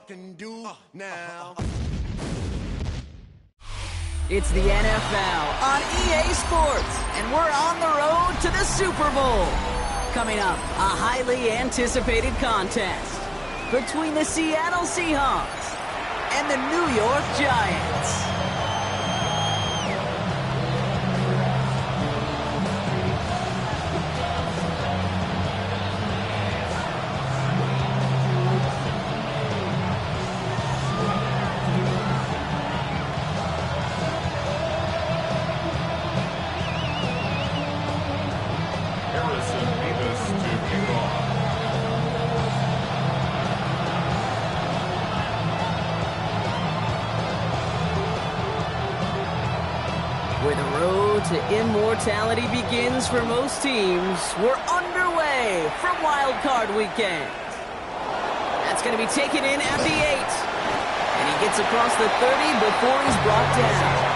can do now. It's the NFL on EA Sports, and we're on the road to the Super Bowl. Coming up, a highly anticipated contest between the Seattle Seahawks and the New York Giants. Where the road to immortality begins for most teams, we're underway from Wild Card Weekend. That's going to be taken in at the 8. And he gets across the 30 before he's brought down.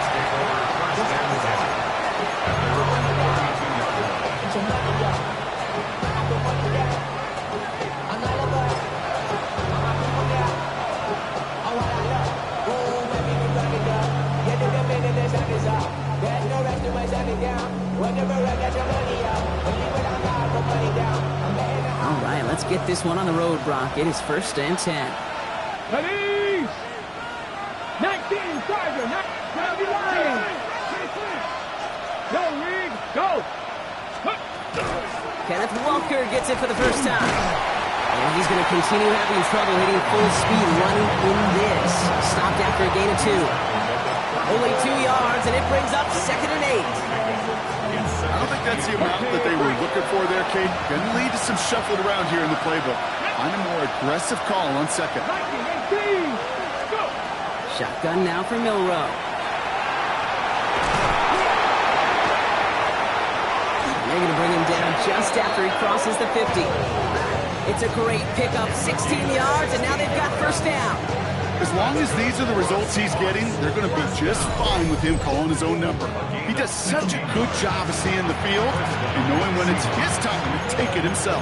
All right, let's get this one on the road, Brock. It is 1st and 10. Ready? 19, Tiger, 90 Lions. Go, Reed, go. Kenneth Walker gets it for the first time. And he's going to continue having trouble hitting full speed running in this. Stopped after a gain of 2. Only 2 yards, and it brings up 2nd and 8. I don't think that's the amount that they were looking for there, Kate. Going to lead to some shuffling around here in the playbook. Find a more aggressive call on 2nd. Shotgun now for Milrow. And they're going to bring him down just after he crosses the 50. It's a great pickup, 16 yards, and now they've got 1st down. As long as these are the results he's getting, they're going to be just fine with him calling his own number. He does such a good job of seeing the field and knowing when it's his time to take it himself.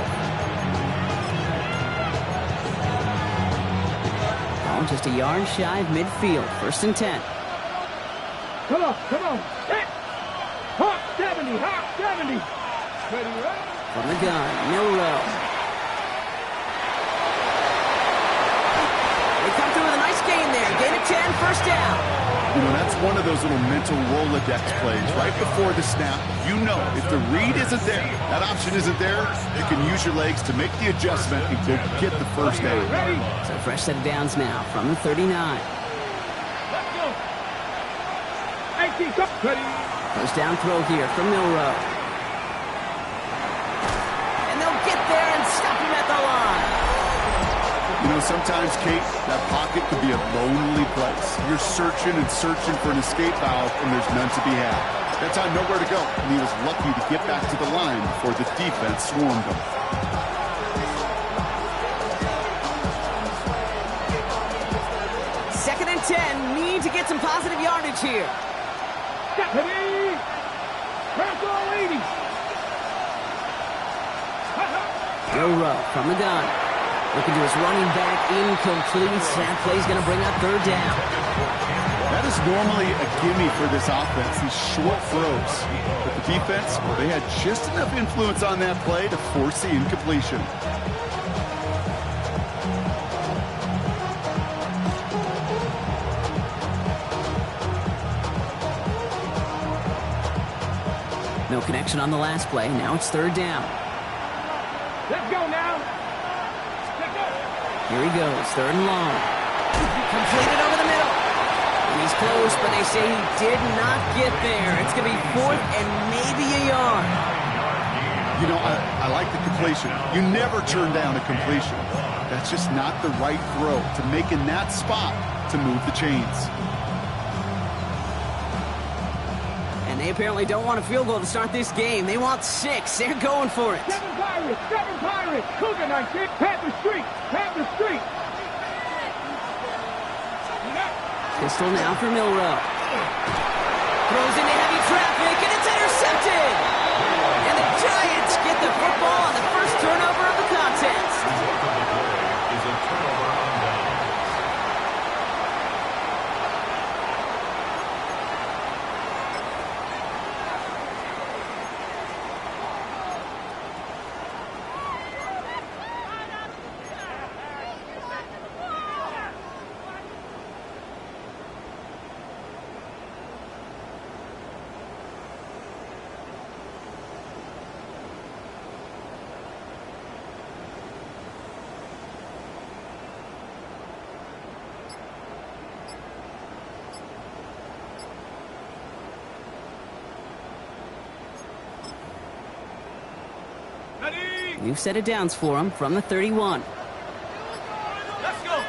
Oh, just a yard shy of midfield. 1st and 10. Come on, come on. Hit. Hawk 70, Hawk 70. Ready, right? From the gun, Milrow. They come through with a nice gain there. Gain of 10, 1st down. You know, that's one of those little mental Rolodex plays. Right before the snap, you know if the read isn't there, that option isn't there, you can use your legs to make the adjustment and go get the 1st down. So fresh set of downs now from the 39. Let's go. 18, come. Ready. 1st down throw here from Milrow. And they'll get there and stop him at the line. You know, sometimes, Kate, that pocket could be a lonely place. You're searching and searching for an escape valve, and there's none to be had. That time, nowhere to go, and he was lucky to get back to the line before the defense swarmed him. Second and 10, need to get some positive yardage here. Ready. Purple 80. Milrow from the gun. Looking to his running back, incomplete. That play's going to bring up 3rd down. That is normally a gimme for this offense, these short throws. But the defense, well, they had just enough influence on that play to force the incompletion. No connection on the last play. Now it's 3rd down. Let's go now. Here he goes, 3rd and long. Completed over the middle. And he's close, but they say he did not get there. It's going to be 4th and maybe a yard. You know, I like the completion. You never turn down a completion. That's just not the right throw to make in that spot to move the chains. And they apparently don't want a field goal to start this game. They want 6. They're going for it. 7 Pirates, Cougar 19, Panther Street. Pistol now for Milrow. Throws into heavy traffic, and it's intercepted! And the Giants get the football on the first turnover of the contest. New set of downs for him from the 31. Let's go.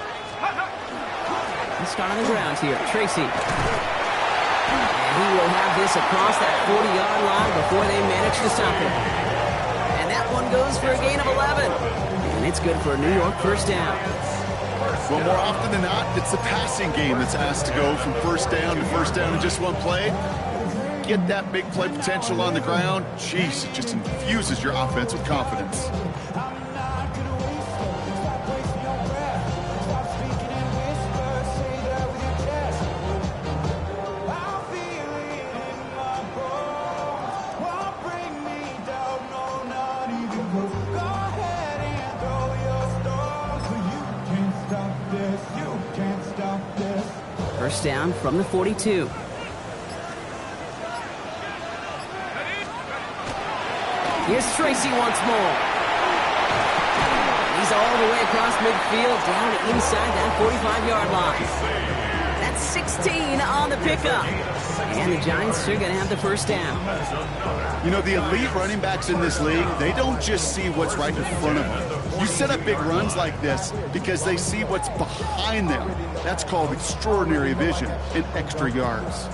Let's start on the ground here. Tracy. And he will have this across that 40-yard line before they manage to stop him. And that one goes for a gain of 11. And it's good for a New York first down. Well, more often than not, it's the passing game that's asked to go from first down to first down in just one play. Get that big play potential on the ground. Jeez, it just infuses your offense with confidence. First down from the 42. Here's Tracy once more. He's all the way across midfield, down inside that 45-yard line. That's 16 on the pickup. And the Giants are going to have the first down. You know, the elite running backs in this league, they don't just see what's right in front of them. You set up big runs like this because they see what's behind them. That's called extraordinary vision and extra yards.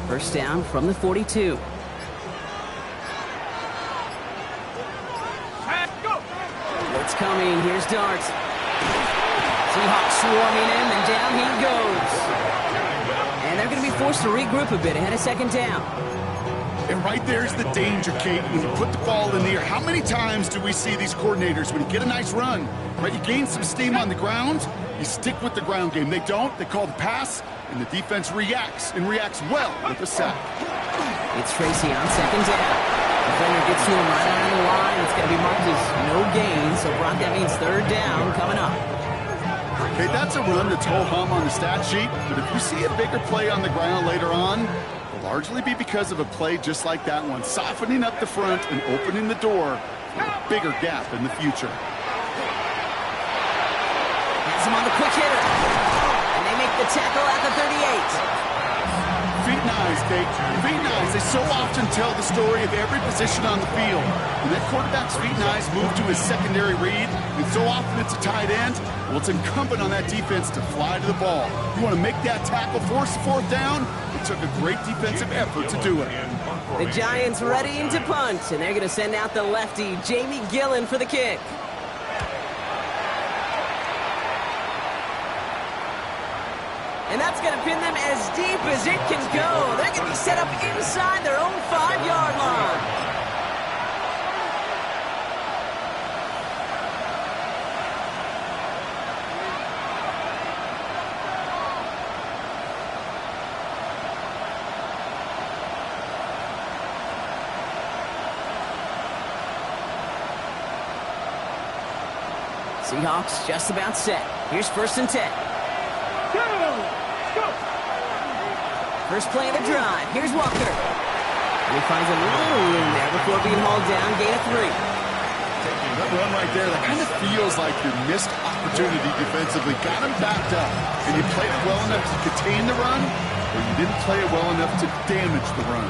First down from the 42. It's coming. Here's Dart. Seahawks swarming him, and down he goes. And they're going to be forced to regroup a bit ahead of second down. And right there's the danger, Kate, when you put the ball in the air. How many times do we see these coordinators, when you get a nice run, right, you gain some steam on the ground, you stick with the ground game. They don't. They call the pass, and the defense reacts, and reacts well with a sack. It's Tracy on second down. Defender gets to him right out of the line. It's going to be marked as no gain, so Brock, that means third down coming up. Okay, that's a run that's ho-hum on the stat sheet, but if you see a bigger play on the ground later on, it'll largely be because of a play just like that one, softening up the front and opening the door for a bigger gap in the future. Has him on the quick hitter. And they make the tackle at the 38. Feet and eyes, Kate. Feet and eyes. They so often tell the story of every position on the field. When that quarterback's feet and eyes move to his secondary read, and so often it's a tight end, well, it's incumbent on that defense to fly to the ball. You want to make that tackle, force the fourth down? It took a great defensive effort to do it. The Giants ready to punt, and they're going to send out the lefty, Jamie Gillen, for the kick. And that's going to pin them as deep as it can go. They're going to be set up inside their own 5-yard line. Seahawks just about set. Here's first and 10. First play of the drive. Here's Walker. And he finds a little room there before being hauled down. Gain of 3. That run right there, that kind of feels like your missed opportunity defensively. Got him backed up. And you played it well enough to contain the run, or you didn't play it well enough to damage the run.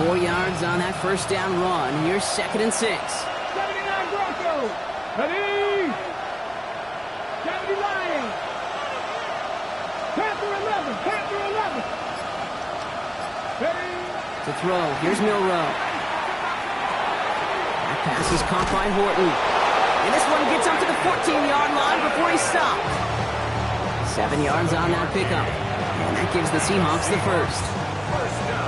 Four yards on that first down run. Here's second and 6. 79 Broncos. Ready. 70 Lions. Panther 11. Panther 11. Ready. To throw. Here's Milrow. That pass is caught by Horton. And this one gets up to the 14-yard line before he's stopped. 7 yards on that pickup. And that gives the Seahawks the first.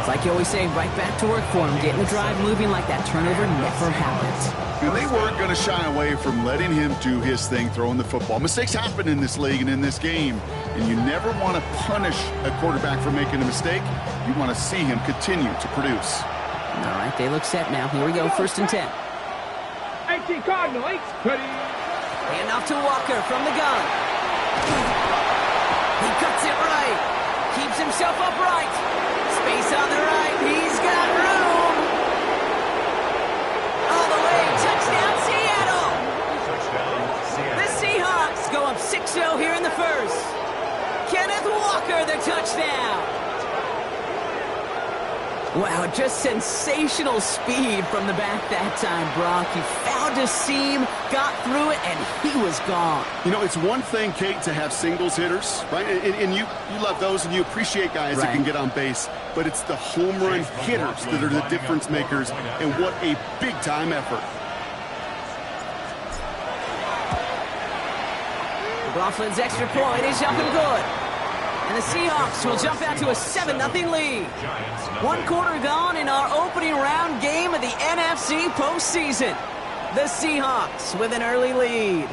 It's like you always say, right back to work for him, getting the drive moving like that turnover never happened. And they weren't going to shy away from letting him do his thing, throwing the football. Mistakes happen in this league and in this game, and you never want to punish a quarterback for making a mistake. You want to see him continue to produce. All right, they look set now. Here we go, first and 10. 18 Cardinal, 8. Ready. Hand off to Walker from the gun. He cuts it right. Keeps himself upright. Space on the right. He's got Wow, just sensational speed from the back that time, Brock. He found a seam, got through it, and he was gone. You know, it's one thing, Kate, to have singles hitters, right? And you love those, and you appreciate guys that can get on base. But it's the home run hitters that are the difference makers, and what a big-time effort. McLaughlin's extra point is up and good. And the Seahawks will jump out to a 7-0 lead. 1 quarter gone in our opening round game of the NFC postseason. The Seahawks with an early lead.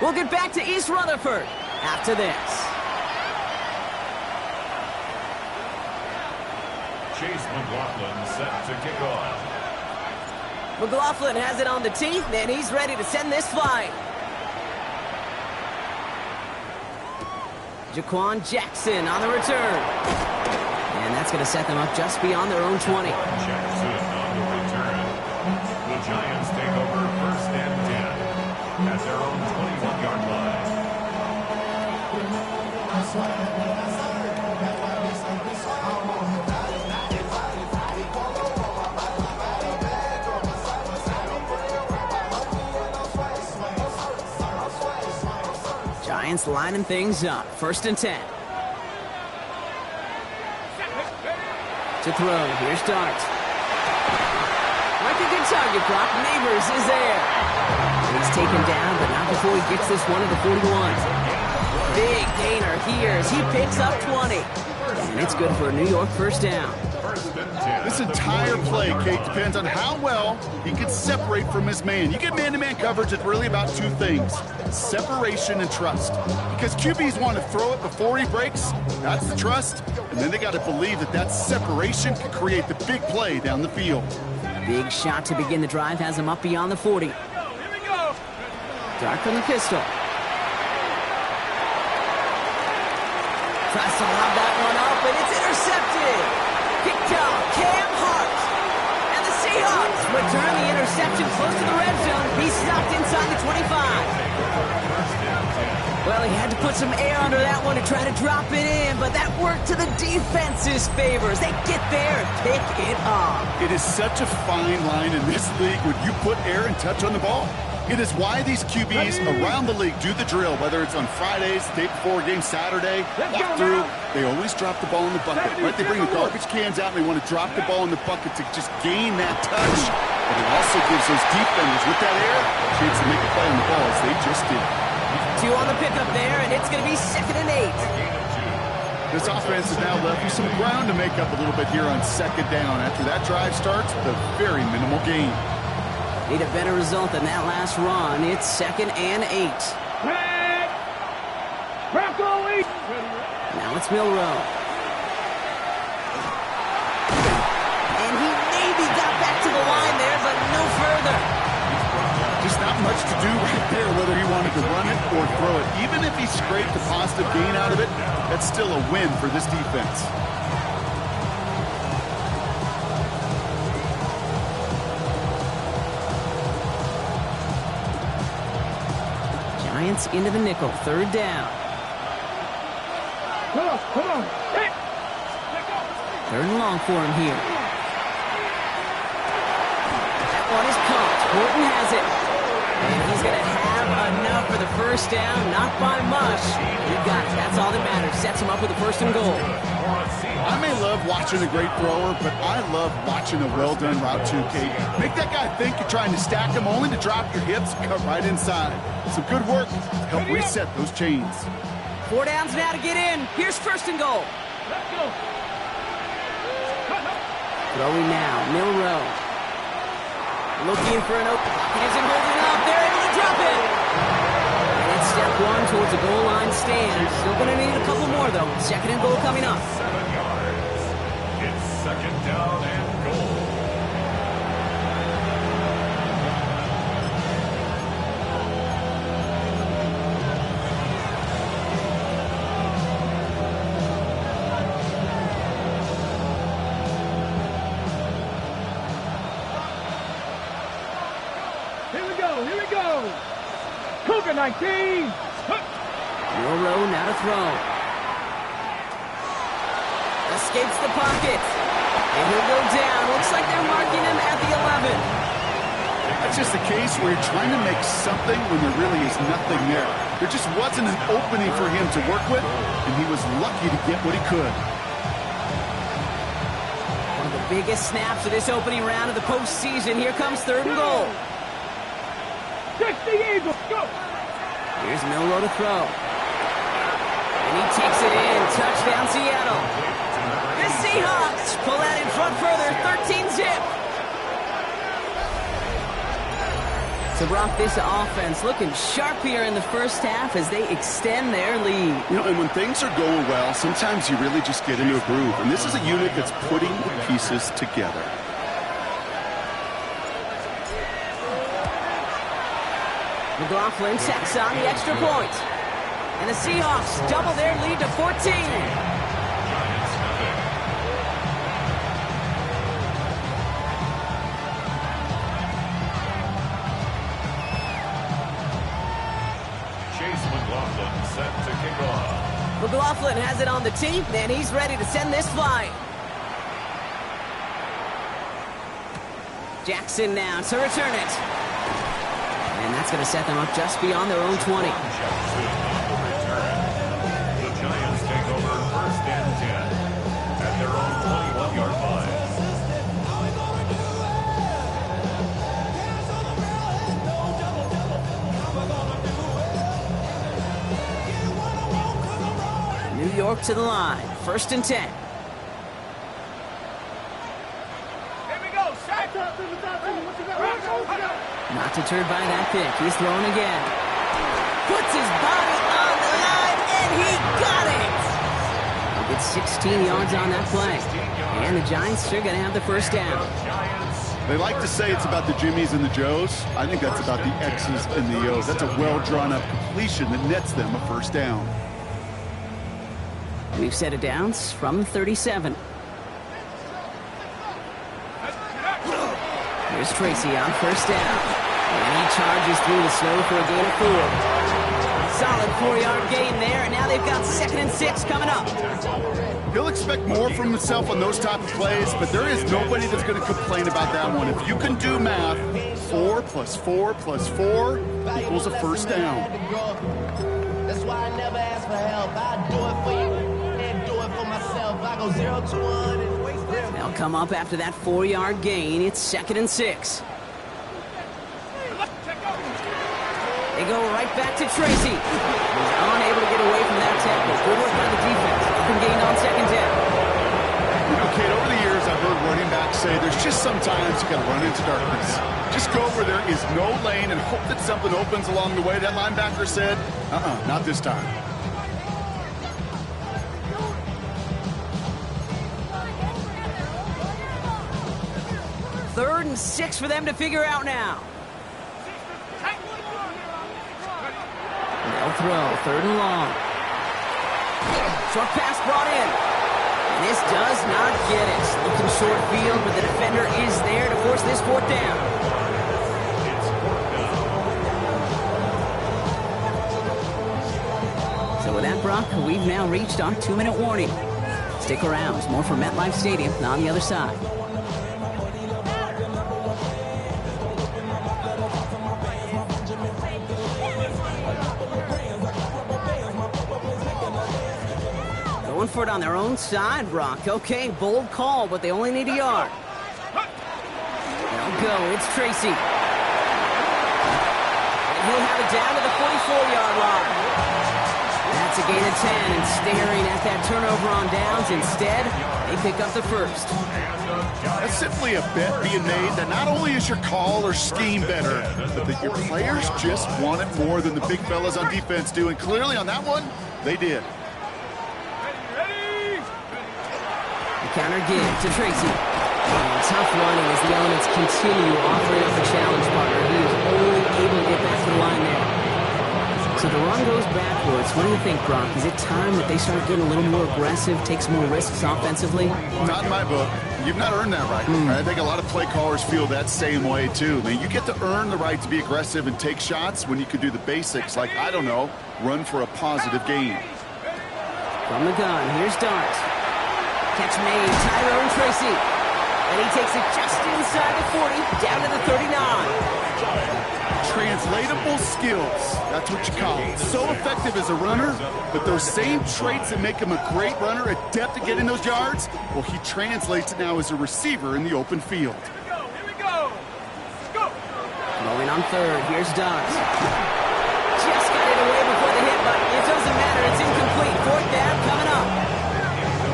We'll get back to East Rutherford after this. Chase McLaughlin set to kick off. McLaughlin has it on the tee, and he's ready to send this flight. Jaquan Jackson on the return. And that's going to set them up just beyond their own 20. Jackson on the return. The Giants take over 1st and 10 at their own 21-yard line. Giants lining things up. 1st and 10. To throw. Here's Dart. Like a good target, Brock. Neighbors is there. He's taken down, but not before he gets this one at the 41. Big gainer here as he picks up 20. And it's good for a New York 1st down. This entire play, Kate, depends on how well he can separate from his man. You get man-to-man coverage, it's really about 2 things: separation and trust. Because QBs want to throw it before he breaks. That's the trust. And then they got to believe that that separation can create the big play down the field. Big shot to begin the drive has him up beyond the 40. Dark on the pistol. Tries to lob that one up, and it's intercepted. Picked up Cam Hart. And the Seahawks return the interception close to the red zone. He's stopped inside the 25. Well, he had to put some air under that one to try to drop it in, but that worked to the defense's favor as they get there and pick it up. It is such a fine line in this league when you put air and touch on the ball. It is why these QBs around the league do the drill, whether it's on Fridays, the day before a game, Saturday, walk through. They always drop the ball in the bucket, right? They bring the garbage cans out and they want to drop the ball in the bucket to just gain that touch. But it also gives those defenders with that air a chance to make a play on the ball as they just did. 2 on the pickup there, and it's going to be 2nd and 8. This offense has now left you some ground to make up a little bit here on 2nd down. After that drive starts, the very minimal gain. Need a better result than that last run. It's 2nd and 8. Now it's Milrow. And he maybe got back to the line there, but no further. Just not much to do right there, whether he wanted to run it or throw it. Even if he scraped a positive gain out of it, that's still a win for this defense. Giants into the nickel. 3rd down. Come on. Hey. 3rd and long for him here. That one is pumped. Horton has it. And he's going to have enough for the 1st down. Not by much. He got it. That's all that matters. Sets him up with a 1st and goal. I may love watching a great thrower, but I love watching a well-done route too, Kate. Make that guy think you're trying to stack him only to drop your hips and cut right inside. Some good work to help reset those chains. 4 downs now to get in. Here's 1st and goal. Let's go. Throwing now. Milrow. Looking for an open. Isn't holding up. They're able to drop it. And it's step 1 towards a goal line stand. Still going to need a couple more, though. 2nd and goal coming up. 7 yards. It's 2nd down and goal. Here we go. Cougar 19. Milrow now to throw. Escapes the pocket. And he'll go down. Looks like they're marking him at the 11. That's just a case where you're trying to make something when there really is nothing there. There just wasn't an opening for him to work with, and he was lucky to get what he could. One of the biggest snaps of this opening round of the postseason. Here comes 3rd and goal. 60 Eagles, go! Here's Milroe to throw. And he takes it in. Touchdown, Seattle. The Seahawks pull out in front further, 13-zip. So, Brock, this offense looking sharp here in the first half as they extend their lead. You know, and when things are going well, sometimes you really just get into a groove. And this is a unit that's putting the pieces together. McLaughlin checks on the extra point. And the Seahawks double their lead to 14. McLaughlin has it on the tee, and he's ready to send this flying. Jackson now to return it. And that's going to set them up just beyond their own 20. The Giants take over 1st and 10 at their own 21-yard line. New York to the line. 1st and 10. Not deterred by that pick. He's thrown again. Puts his body on the line, and he got it! He gets 16 yards on that play. And the Giants are going to have the 1st down. They like to say it's about the Jimmies and the Joes. I think that's about the X's and the O's. That's a well-drawn-up completion that nets them a 1st down. We've set it down from the 37. Here's Tracy on 1st down. And he charges through the snow for a gain of 4. Solid 4-yard gain there, and now they've got 2nd and 6 coming up. He'll expect more from himself on those type of plays, but there is nobody that's going to complain about that one. If you can do math, 4 + 4 + 4 equals a 1st down. That's why I never ask for help. I do it for you and do it for myself. I go 0 to 1 and waste. They'll come up after that 4-yard gain. It's 2nd and 6. They go right back to Tracy. He's unable to get away from that tackle. Good work by the defense. Up and gained on 2nd down. You know, Kate, over the years, I've heard running backs say there's just sometimes you got to run into darkness. Just go where there is no lane and hope that something opens along the way. That linebacker said, not this time. Third and 6 for them to figure out now. They'll throw. 3rd and long. Short pass brought in. And this does not get it. Looking short field, but the defender is there to force this 4th down. So with that, Brock, we've now reached our 2-minute warning. Stick around. More from MetLife Stadium on the other side. Going for it on their own side, Brock. Okay, bold call, but they only need a yard. They'll go. It's Tracy. And he'll have it down to the 44-yard line. That's a gain of 10, and staring at that turnover on downs. Instead, they pick up the 1st. That's simply a bet being made that not only is your call or scheme better, but that your players just want it more than the big fellas on defense do. And clearly on that one, they did. Counter give to Tracy. And tough running as the elements continue offering up a challenge partner. He is only able to get back to the line there. So the run goes backwards. What do you think, Brock? Is it time that they start getting a little more aggressive, take some more risks offensively? Not in my book. You've not earned that right. I think a lot of play callers feel that same way, too. I mean, you get to earn the right to be aggressive and take shots when you could do the basics, like, I don't know, run for a positive gain. From the gun, here's Dart. Catch made, Tyrone Tracy. And he takes it just inside the 40, down to the 39. Translatable skills. That's what you call it. So effective as a runner, but those same traits that make him a great runner, adept at getting those yards, well, he translates it now as a receiver in the open field. Here we go. Let's go. Rolling on third. Here's Duggs. Just got it away before the hit, but it doesn't matter. It's incomplete. Fourth down coming up.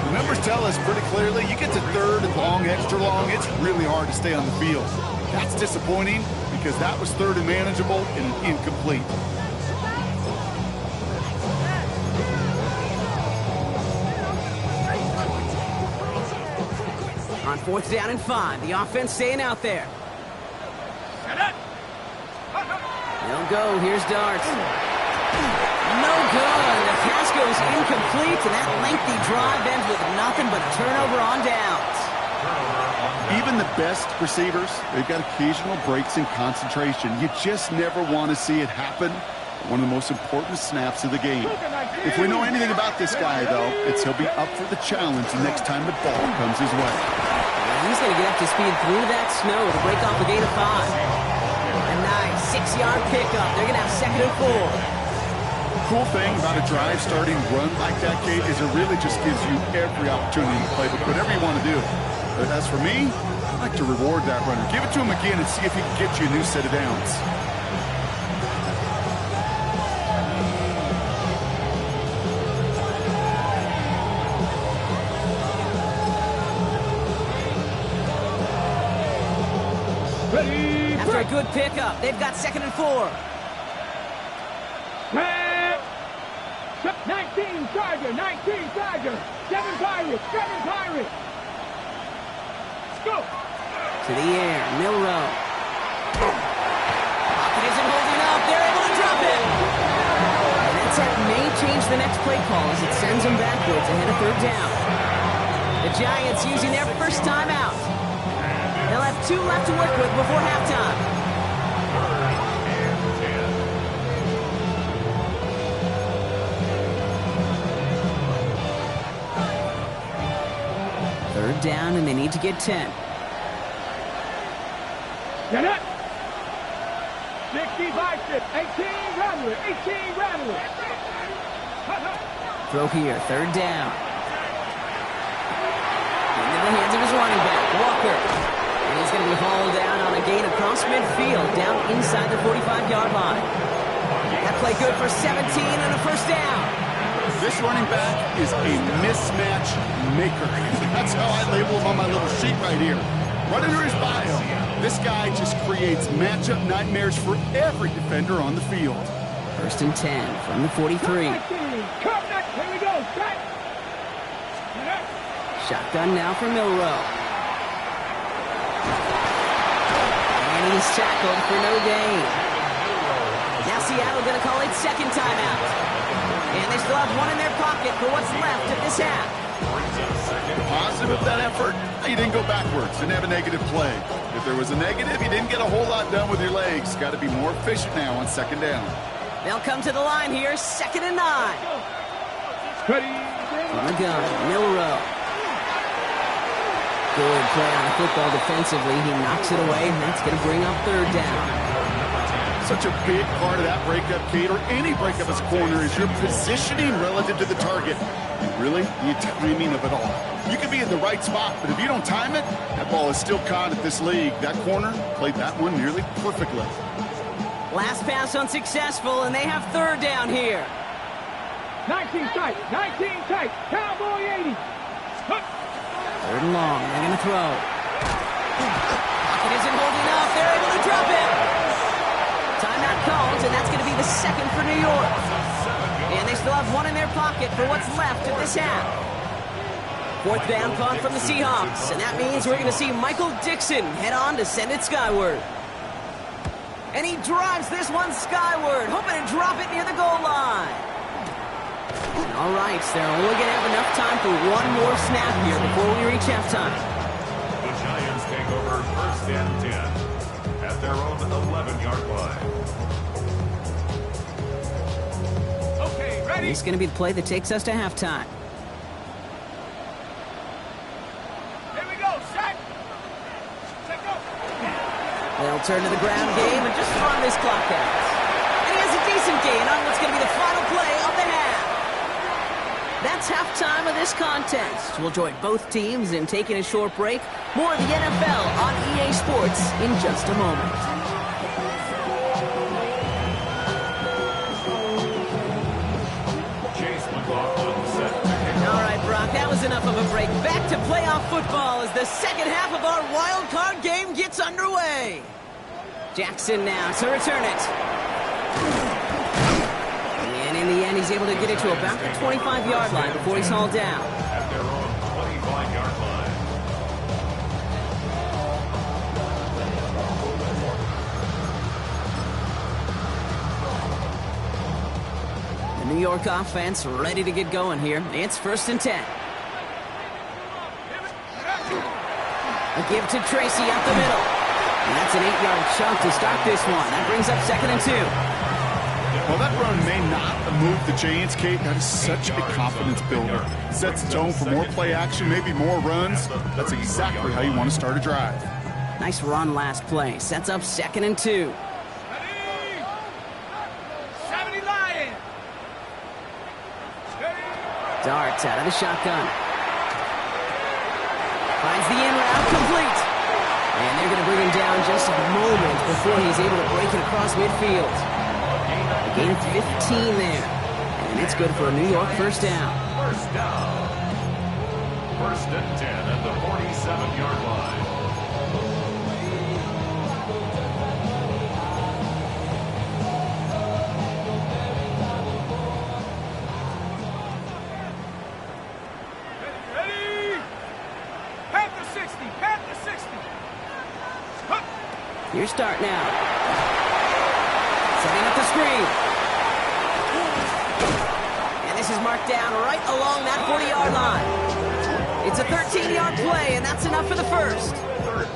The numbers tell us pretty clearly, you get to third and long, extra long, it's really hard to stay on the field. That's disappointing because that was third and manageable and incomplete. On fourth down and 5, the offense staying out there. They'll go. Here's Darts. No good. The pass goes incomplete, and that lengthy drive ends with nothing but a turnover on downs. Even the best receivers, they've got occasional breaks in concentration. You just never want to see it happen. One of the most important snaps of the game. If we know anything about this guy, though, it's he'll be up for the challenge the next time the ball comes his way. He's going to get up to speed through that snow to break off a gain of 5. A nice 6-yard pickup. They're going to have 2nd and 4. Cool thing about a drive starting run like that, Kate, is it really just gives you every opportunity to play whatever you want to do. But as for me, I like to reward that runner. Give it to him again and see if he can get you a new set of downs. After a good pickup, they've got 2nd and 4. 19 Charger, 19 Charger, 7 Pirates, 7 Pirates. Let's go. To the air, Milrow. Pocket isn't holding up. They're able to drop it. And that set may change the next play call as it sends them backwards ahead of 3rd down. The Giants using their first timeout. They'll have 2 left to work with before halftime. Third down, and they need to get 10. Get it. 65, 18 Rattler, 18 Rattler. Throw here, 3rd down. Into the hands of his running back, Walker. And he's going to be hauled down on a gain across midfield, down inside the 45-yard line. That play good for 17 and a first down. This running back is a mismatch maker. That's how I label him on my little sheet right here. Right under his bio, this guy just creates matchup nightmares for every defender on the field. 1st and 10 from the 43. Here we go. Shotgun now for Milrow. And he's tackled for no gain. Now Seattle going to call it 2nd timeout. And they still have 1 in their pocket for what's left of this half. Positive of that effort, you didn't go backwards, didn't have a negative play. If there was a negative, you didn't get a whole lot done with your legs. Got to be more efficient now on 2nd down. They'll come to the line here, 2nd and 9. Ready. From the gun, Milrow. Good play on the football defensively. He knocks it away, and that's going to bring up 3rd down. Such a big part of that breakup, Kate, or any breakup as a corner, is your positioning relative to the target. And really, the timing of it all. You can be in the right spot, but if you don't time it, that ball is still caught at this league. That corner played that one nearly perfectly. Last pass unsuccessful, and they have 3rd down here. 19 tight, 19 tight, Cowboy 80. 3rd and long, they're going to throw. Pocket isn't holding up, they're able to drop it. Timeout called, and that's going to be the 2nd for New York. And they still have 1 in their pocket for what's left of this half. 4th down punt from the Seahawks, and that means we're going to see Michael Dixon head on to send it skyward. And he drives this one skyward, hoping to drop it near the goal line. All right, so they're only going to have enough time for 1 more snap here before we reach halftime. The Giants take over 1st and 10 at their own 11-yard line. Okay, ready. This is going to be the play that takes us to halftime. Here we go, set. He'll turn to the ground game and just run this clock out. And he has a decent gain on what's going to be the final play of the half. That's halftime of this contest. We'll join both teams in taking a short break. More of the NFL on EA Sports in just a moment. All right, Brock, that was enough of a break. Back to playoff football as the second half of our wild card game gets underway. Jackson now to return it. And in the end, he's able to get it to about the 25-yard line before he's hauled down. At their own 25-yard line. The New York offense ready to get going here. It's 1st and 10. A give to Tracy up the middle. And that's an 8-yard chunk to start this one. That brings up 2nd and 2. Well, that run may not have moved the chains, Kate. That is such a confidence builder. Sets the tone for more play action, maybe more runs. That's exactly how you want to start a drive. Nice run last play. Sets up 2nd and 2. 70 Lions. Darts out of the shotgun. Finds the in route complete. And they're going to bring him down just a moment before he's able to break it across midfield. A gain of 15 there. And it's good for a New York first down. First down. 1st and 10 at the 47-yard line. Your start now. Setting up the screen. And this is marked down right along that 40-yard line. It's a 13-yard play, and that's enough for the first.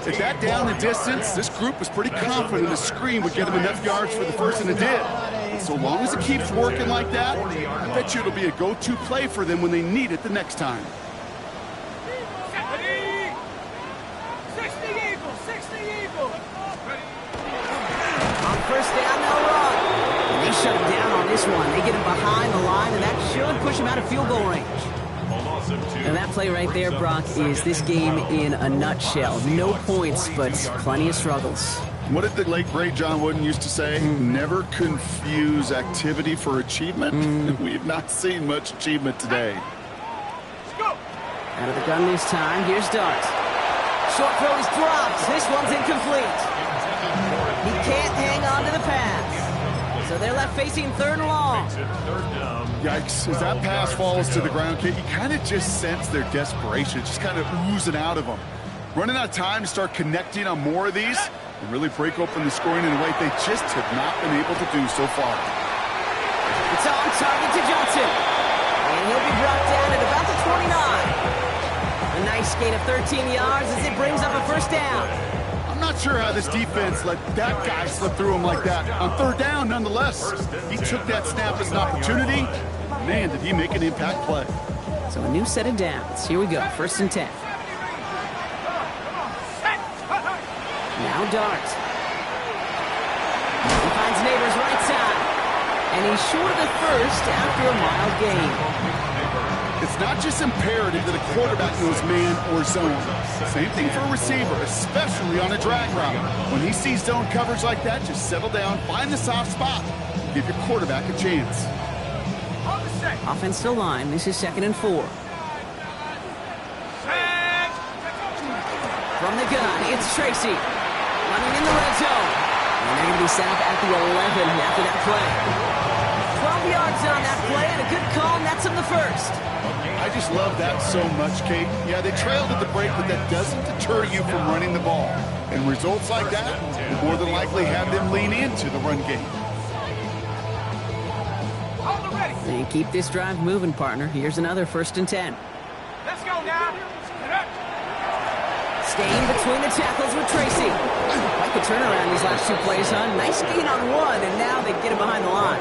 At that down the distance, this group was pretty confident the screen would get them enough yards for the first, and it did. So long as it keeps working like that, I bet you it'll be a go-to play for them when they need it the next time. 60 Eagles, 60 Eagles. On first down, they'll run. And they shut him down on this one. They get him behind the line, and that should push him out of field goal range. And that play right there, Brock, is this game in a nutshell. No points, but plenty of struggles. What did the late, great John Wooden used to say? Never confuse activity for achievement. We've not seen much achievement today. Out of the gun this time, here's Dart. Short throw is dropped. This one's incomplete. He can't hang on to the pass. So they're left facing 3rd and long. Yikes. As that pass falls to the ground, Kate, you kind of just sense their desperation. Just kind of oozing out of them. Running out of time to start connecting on more of these and really break open the scoring in a way they just have not been able to do so far. It's on target to Johnson. And he'll be brought down at about the 29. A nice gain of 13 yards as it brings up a first down. I'm not sure how this defense let that guy slip through him like that. On 3rd down, nonetheless. He took that snap as an opportunity. Man, did he make an impact play. So a new set of downs. Here we go, 1st and 10. Now Dart. He finds Neighbors right side. And he's short of the first after a mild gain. It's not just imperative that a quarterback knows man or zone. Same thing for a receiver, especially on a drag route. When he sees zone coverage like that, just settle down, find the soft spot, and give your quarterback a chance. Offense to line. This is 2nd and 4. From the gun, it's Tracy. Running in the red zone. And they're going to be set up at the 11 after that play. 12 yards on that play, and a good call nets him the first. I just love that so much, Kate. Yeah, they trailed at the break, but that doesn't deter you from running the ball. And results like that will more than likely have them lean into the run game. And keep this drive moving, partner. Here's another 1st and 10. Let's go now. Staying between the tackles with Tracy. Like the turnaround these last 2 plays, huh? Nice gain on one, and now they get him behind the line.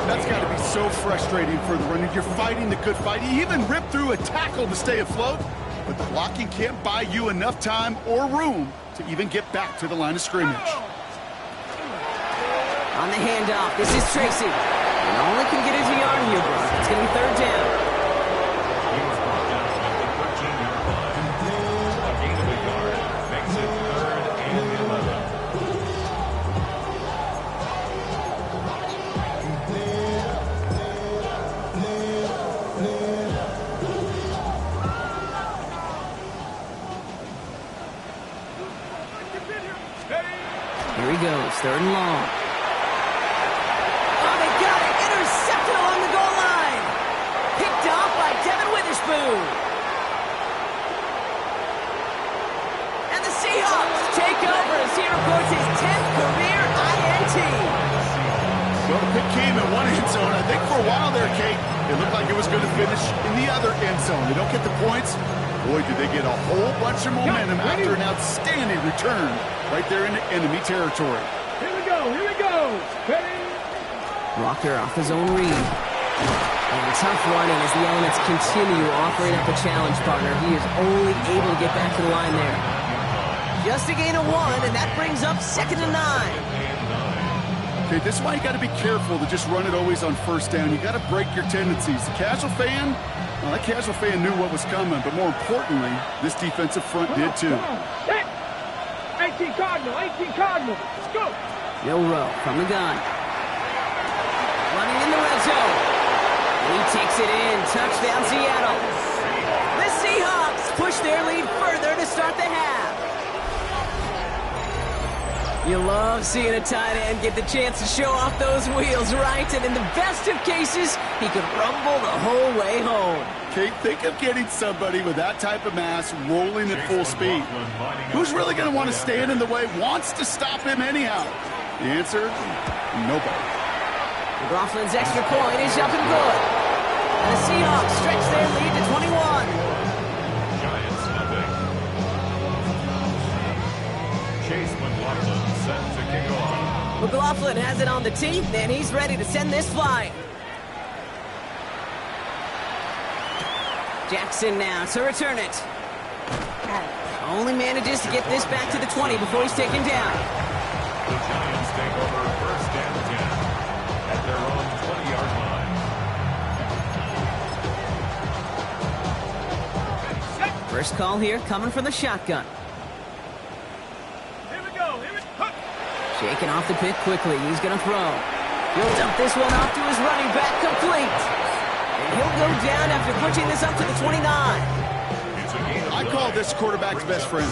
That's got to be so frustrating for the runner. You're fighting the good fight. You even rip through a tackle to stay afloat, but the blocking can't buy you enough time or room to even get back to the line of scrimmage. On the handoff, this is Tracy. And all he can get is a yard here, Brock. It's going to be third down. He was brought down at the 13-yard line. A gain of a yard makes it 3rd and 11. Here he goes, 3rd and long. Oh, they got it! Intercepted along the goal line! Picked off by Devin Witherspoon. And the Seahawks take over as he reports his 10th career INT. Well, the pick came in one end zone. I think for a while there, Kate, it looked like it was going to finish in the other end zone. They don't get the points. Boy, did they get a whole bunch of momentum after an outstanding return right there in the enemy territory. Here we go, here we go. Ready? Rocker off his own read. And tough running as the elements continue offering up a challenge, partner. He is only able to get back to the line there. Just a gain of 1, and that brings up 2nd and 9. Okay, this is why you got to be careful to just run it always on first down. You got to break your tendencies. The casual fan, well, that casual fan knew what was coming, but more importantly, this defensive front did too. 18 Cardinal, 18 Cardinal. Let's go. Bill Rowe from the gun. Running in the red zone. And he takes it in. Touchdown, Seattle. The Seahawks push their lead further to start the half. You love seeing a tight end get the chance to show off those wheels, right? And in the best of cases, he could rumble the whole way home. Kate, think of getting somebody with that type of mass rolling at full speed. Who's really going to want to stand in the way, wants to stop him anyhow? The answer, nobody. McLaughlin's extra point is up and good. And the Seahawks stretch their lead to 21. Giants nothing. Chase McLaughlin set to kick off. McLaughlin has it on the tee, and he's ready to send this flying. Jackson now to return it. Only manages to get this back to the 20 before he's taken down. The Giants take over 1st and 10 at their own 20-yard line. First call here coming from the shotgun. Here we go, here we go. Shaking off the pick quickly. He's going to throw. He'll dump this one off to his running back, complete. And he'll go down after pushing this up to the 29. I call this quarterback's best friend.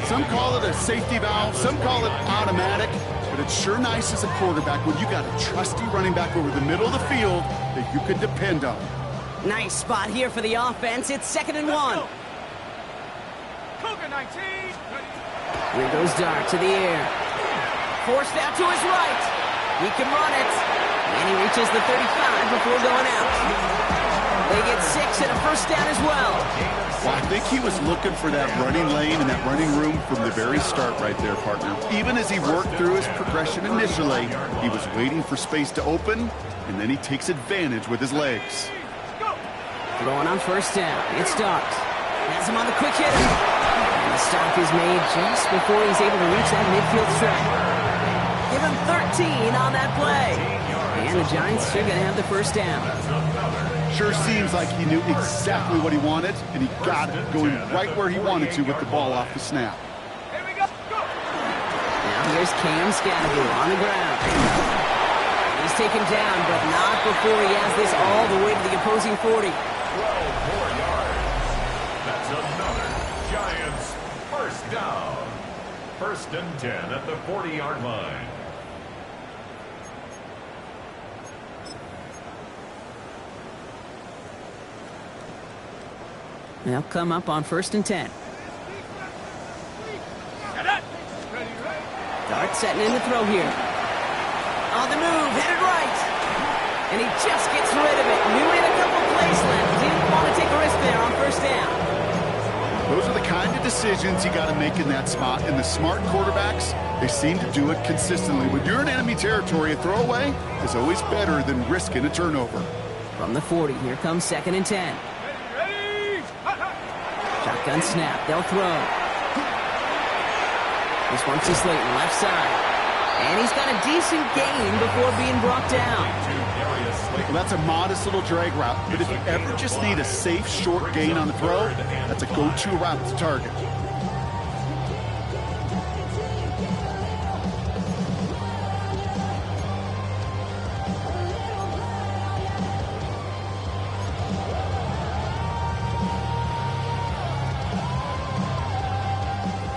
Some call it a safety valve, some call it automatic, but it's sure nice as a quarterback when you got a trusty running back over the middle of the field that you can depend on. Nice spot here for the offense. It's 2nd and 1. Cougar 19. Here goes Dart to the air. Forced out to his right. He can run it. And he reaches the 35 before going out. They get 6 and a first down as well. Well, I think he was looking for that running lane and that running room from the very start right there, partner. Even as he worked through his progression initially, he was waiting for space to open, and then he takes advantage with his legs. Throwing on first down. It's Dart. Has him on the quick hitter. And the stop is made just before he's able to reach that midfield strike. Give him 13 on that play. And the Giants are going to have the first down. Sure seems like he knew exactly what he wanted, and he got it, going right where he wanted to with the ball off the snap. Here we go. Go. Now here's Cam Scadaboo on the ground. He's taken down, but not before he has this all the way to the opposing 40. 12 more yards. That's another Giants first down. 1st and 10 at the 40-yard line. They'll come up on 1st and 10. Dart setting in the throw here. On the move, headed right. And he just gets rid of it. Knew he had a couple plays left. Didn't want to take a risk there on first down. Those are the kind of decisions you got to make in that spot. And the smart quarterbacks, they seem to do it consistently. When you're in enemy territory, a throwaway is always better than risking a turnover. From the 40, here comes 2nd and 10. Shotgun snap, they'll throw. This one's to Slayton, left side. And he's got a decent gain before being brought down. Well, that's a modest little drag route, but if you ever just need a safe, short gain on the throw, that's a go-to route to target.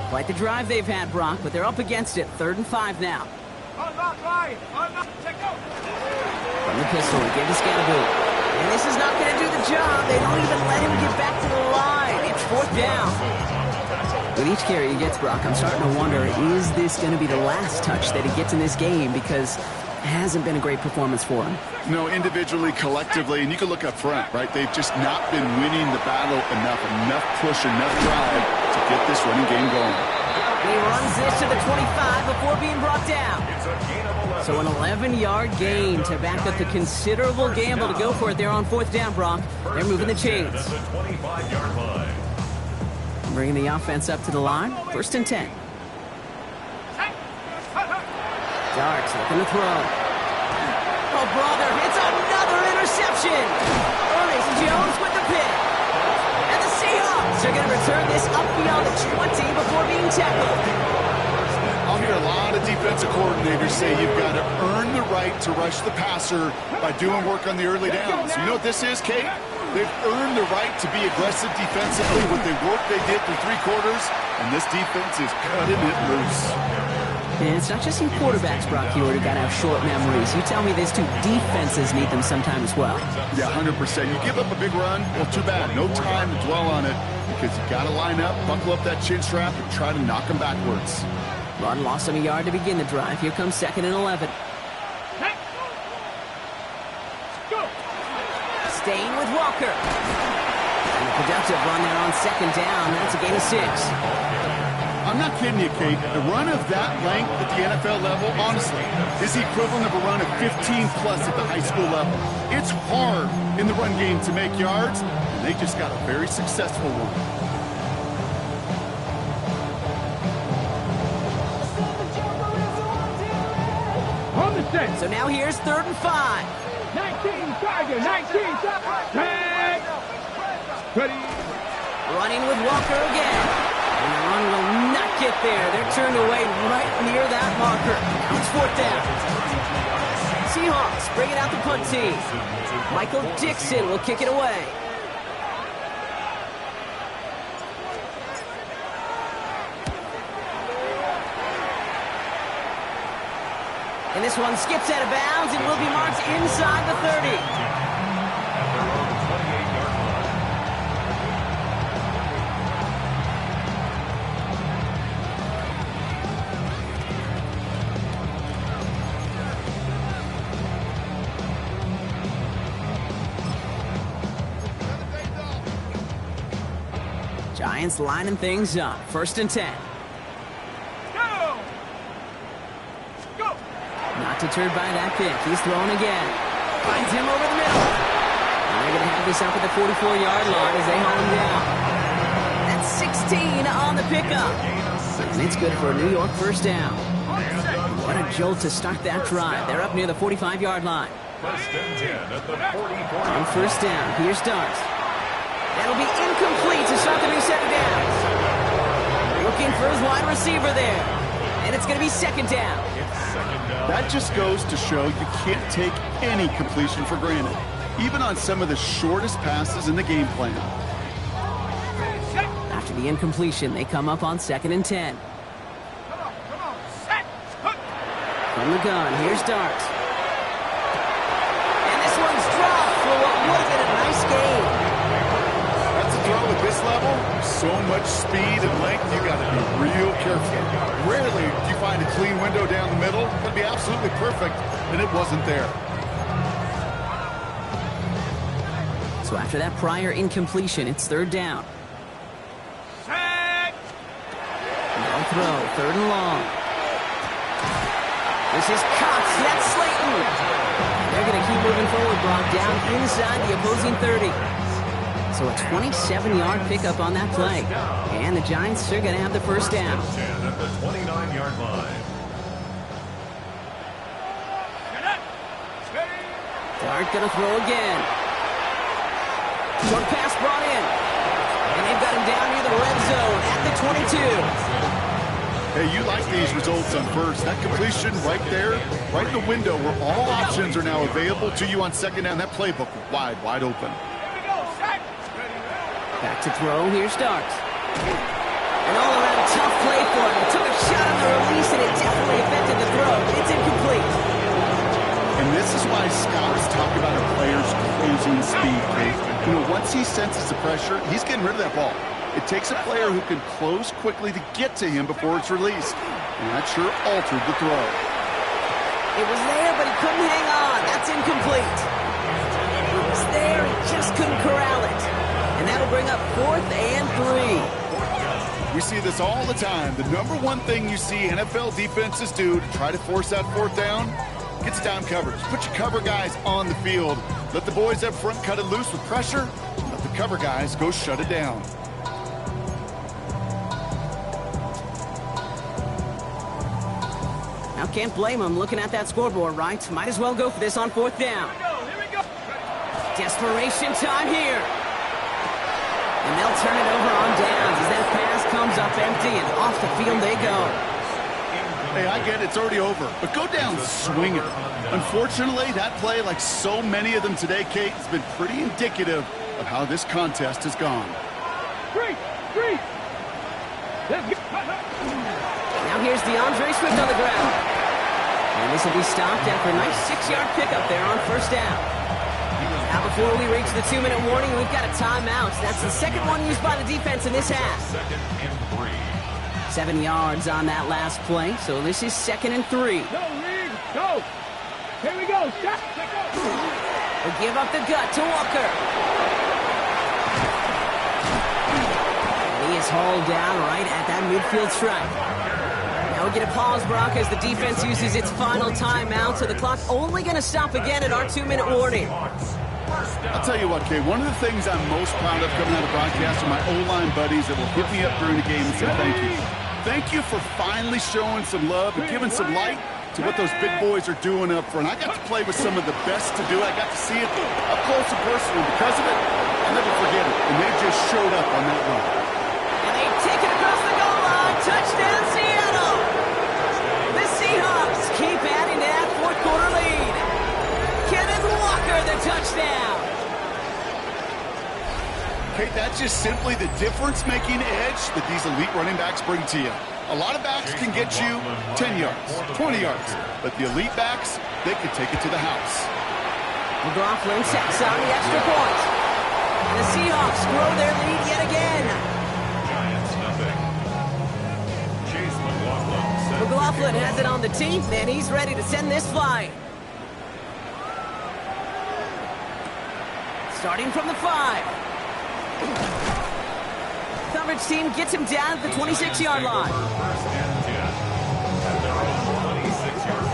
Quite the drive they've had, Brock, but they're up against it. 3rd and 5 now. From the pistol, he gave to Scatterboot. And this is not going to do the job. They don't even let him get back to the line. It's 4th down. With each carry he gets, Brock, I'm starting to wonder, is this going to be the last touch that he gets in this game? Because it hasn't been a great performance for him. No, individually, collectively, and you can look up front, right? They've just not been winning the battle enough push, enough drive to get this running game going. He runs this to the 25 before being brought down. So an 11-yard gain to back up the considerable gamble to go for it there on 4th down, Brock. They're moving the chains. Bringing the offense up to the line. 1st and 10. Darks looking to throw. Oh, brother, it's another interception. Ernest Jones with the pick. And the Seahawks are going to return this up beyond the 20 before being tackled. I'll hear a lot of defensive coordinators say you've got to earn the right to rush the passer by doing work on the early downs. You know what this is, Kate? They've earned the right to be aggressive defensively with the work they did through 3 quarters, and this defense is cutting it loose. And it's not just in quarterbacks, Brock, you already got to have short memories. You tell me these 2 defenses need them sometime as well. Yeah, 100%. You give up a big run, well, too bad. No time to dwell on it because you got to line up, buckle up that chin strap, and try to knock them backwards. Run lost him a yard to begin the drive. Here comes 2nd and 11. Staying with Walker. And a productive run there on 2nd down. That's a gain of 6. I'm not kidding you, Kate. The run of that length at the NFL level, honestly, is the equivalent of a run of 15-plus at the high school level. It's hard in the run game to make yards, and they just got a very successful one. So now here's 3rd and 5. 19 Tiger, 19 Tag. Ready. Running with Walker again. And the run will not get there. They're turned away right near that marker. Now it's 4th down. Seahawks bringing out the punt team. Michael Dixon will kick it away. And this one skips out of bounds and will be marked inside the 30. Giants lining things up. 1st and 10. Not deterred by that pick. He's throwing again. Finds him over the middle. And they're going to have this up at the 44-yard line as they haul him down. That's 16 on the pickup. And it's good for a New York 1st down. What a jolt to start that drive. They're up near the 45-yard line. 1st and 10 at the 44. On 1st down, here's Darts. That'll be incomplete to start the new set of downs. Looking for his wide receiver there. And it's going to be 2nd down. That just goes to show you can't take any completion for granted, even on some of the shortest passes in the game plan. After the incompletion, they come up on 2nd and 10. From the gun, here's Darts. And this one's dropped for what would have been a nice game. That's a throw at this level. So much speed and length, you got to be real careful. Rarely do you find a clean window down the middle. It could be absolutely perfect, and it wasn't there. So after that prior incompletion, it's 3rd down. No throw, 3rd and long. This is Cox. That's Slayton. They're going to keep moving forward, Brock, down inside the opposing 30. So a 27-yard pickup on that play. And the Giants are going to have the first down. 10 at the 29-yard line. Dart going to throw again. Short pass brought in. And they've got him down near the red zone at the 22. Hey, you like these results on first. That completion right there, right in the window where all options are now available to you on second down. That playbook wide open. Back to throw. Here's Starks. An all-around tough play for him. He took a shot on the release, and it definitely affected the throw. It's incomplete. And this is why scouts talk about a player's closing speed, Kate. You know, once he senses the pressure, he's getting rid of that ball. It takes a player who can close quickly to get to him before it's released. And that sure altered the throw. It was there, but he couldn't hang on. That's incomplete. It was there, he just couldn't corral it. And that'll bring up 4th and 3. We see this all the time. The number one thing you see NFL defenses do to try to force that 4th down, gets down coverage. Put your cover guys on the field. Let the boys up front cut it loose with pressure. Let the cover guys go shut it down. Now can't blame him looking at that scoreboard, right? Might as well go for this on 4th down. Here we go. Desperation time here. And they'll turn it over on downs as that pass comes up empty and off the field they go. Hey, I get it. It's already over. But go down swinging. Unfortunately, that play, like so many of them today, Kate, has been pretty indicative of how this contest has gone. Three. Let's go. Now here's DeAndre Swift on the ground. And this will be stopped after a nice 6-yard pickup there on 1st down. Now before we reach the 2-minute warning, we've got a timeout. That's the second one used by the defense in this half. 2nd and 3. 7 yards on that last play, so this is 2nd and 3. Go, Reed. Go. Here we go. Shot. They give up the gut to Walker. And he is hauled down right at that midfield stripe. Now we get a pause, Brock, as the defense uses its final timeout, so the clock's only going to stop again at our 2-minute warning. I'll tell you what, Kay, one of the things I'm most proud of coming out of broadcast are my O-line buddies that will hit me up during the game and say thank you. Thank you for finally showing some love and giving some light to what those big boys are doing up front. I got to play with some of the best to do it. I got to see it up close and personal. Because of it, I'll never forget it. And they just showed up on that run. And they take it across the goal line. Touchdown, Seattle! The Seahawks keep adding to that 4th quarter lead. Kenneth Walker, the touchdown. Kate, that's just simply the difference-making edge that these elite running backs bring to you. A lot of backs can get you 10 yards, 20 yards, but the elite backs, they can take it to the house. McLaughlin sets on the extra point. And the Seahawks grow their lead yet again. Giants nothing. Chase McLaughlin. McLaughlin has it on the tee, and he's ready to send this flying. Starting from the 5. Coverage team gets him down at the 26-yard line. 1st and 10 at their own 26-yard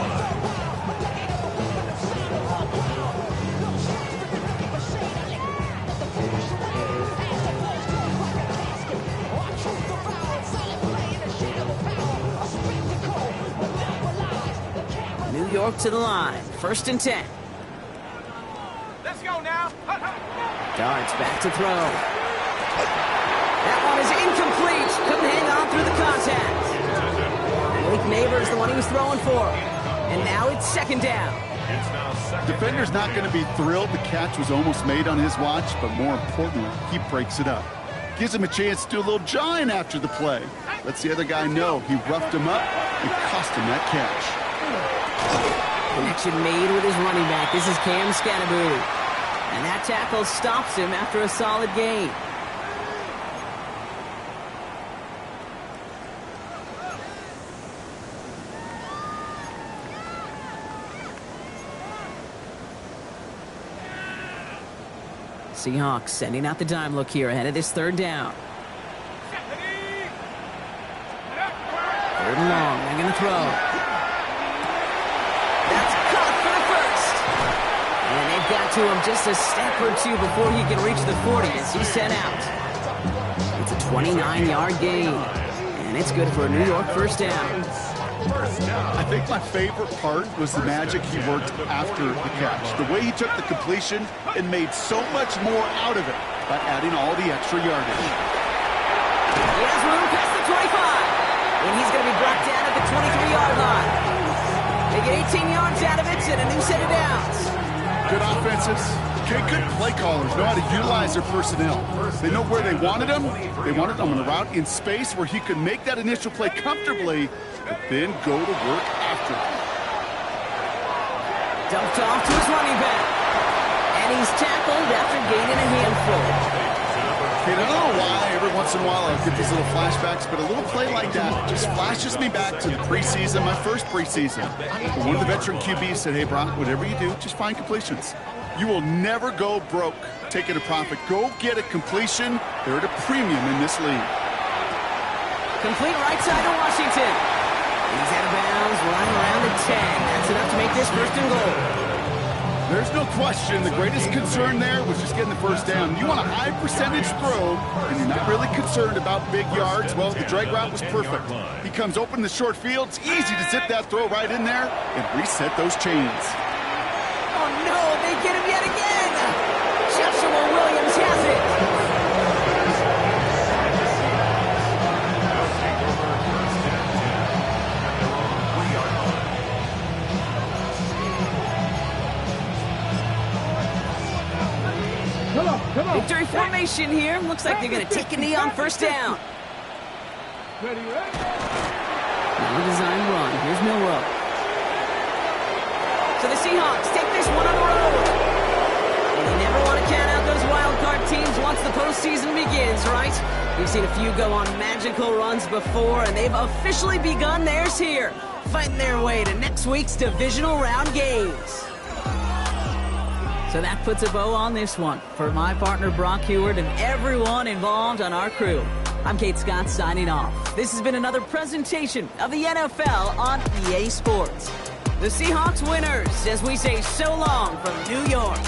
line. New York to the line. 1st and 10. Let's go now. Darts back to throw. That one is incomplete. Couldn't hang on through the contact. Malik Neighbors, the one he was throwing for. And now it's 2nd down. It's now 2nd. Defender's not going to be thrilled the catch was almost made on his watch, but more importantly, he breaks it up. Gives him a chance to do a little jawing after the play. Lets the other guy know he roughed him up and cost him that catch. Connection made with his running back. This is Cam Scatterbury. And that tackle stops him after a solid gain. Seahawks sending out the dime look here ahead of this 3rd down. 3rd and long. They're going to throw. That's caught for the 1st. And they've got to him just a step or two before he can reach the 40 as he's sent out. It's a 29-yard gain, and it's good for a New York first down. I think my favorite part was the magic he worked after the catch. The way he took the completion and made so much more out of it by adding all the extra yardage. He has room past the 25, and he's going to be brought down at the 23-yard line. They get 18 yards out of it and a new set of downs. Good offenses. Okay, good play callers know how to utilize their personnel. They know where they wanted him. They wanted him on a route in space where he could make that initial play comfortably, but then go to work after it. Dumped off to his running back. And he's tackled after gaining a handful. Okay, I don't know why every once in a while I'll get these little flashbacks, but a little play like that just flashes me back to the preseason, my first preseason. But one of the veteran QBs said, hey, Brock, whatever you do, just find completions. You will never go broke taking a profit. Go get a completion. They're at a premium in this league. Complete right side to Washington. He's out of bounds, right around the 10. That's enough to make this first and goal. There's no question the greatest concern there was just getting the first down. You want a high percentage throw, and you're not really concerned about big yards. Well, the drag route was perfect. He comes open in the short field. It's easy to zip that throw right in there and reset those chains. Oh, no, they get him yet again. Joshua Williams has it. Come on. Victory formation here. Looks like they're going to take a knee on first down. Ready? Well-designed run. Here's Milrow. So the Seahawks take this one on the road. They never want to count out those wild card teams once the postseason begins, right? We've seen a few go on magical runs before, and they've officially begun theirs here, fighting their way to next week's divisional round games. So that puts a bow on this one. For my partner Brock Heward and everyone involved on our crew, I'm Kate Scott signing off. This has been another presentation of the NFL on EA Sports. The Seahawks winners as we say so long from New York.